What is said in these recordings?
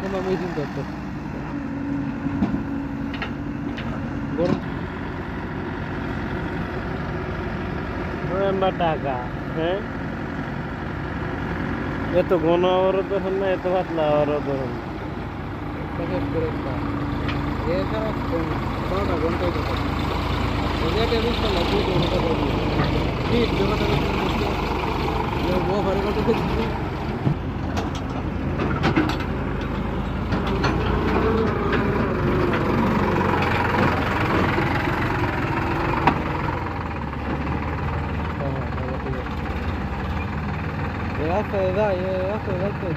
তোমার মেশিন করতে গরম টাকা হ্যাঁ এত ঘন অবরোধ হন না এত পাতলা অবরোধ হন প্যাকেট করে এছাড়া কোনোটা ঘন্টায় কথা এটা বুঝতে না কি ঠিক ও ঘরে কত দিচ্ছি রাস্তায় যাই রাস্তায় যাচ্ছে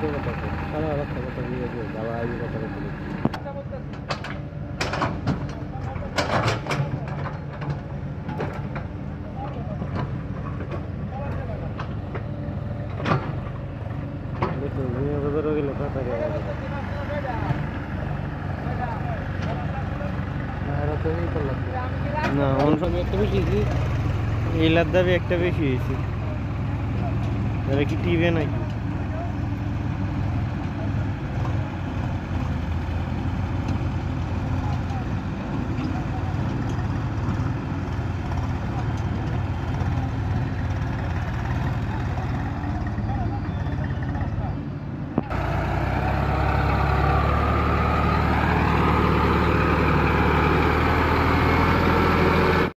সারা রাস্তা কথা নিয়ে যাওয়া আগে কথা বলতে না অন্য সময় একটা বেশি এই লাদ্দাবি একটা বেশি হয়েছে কি টিভে নাকি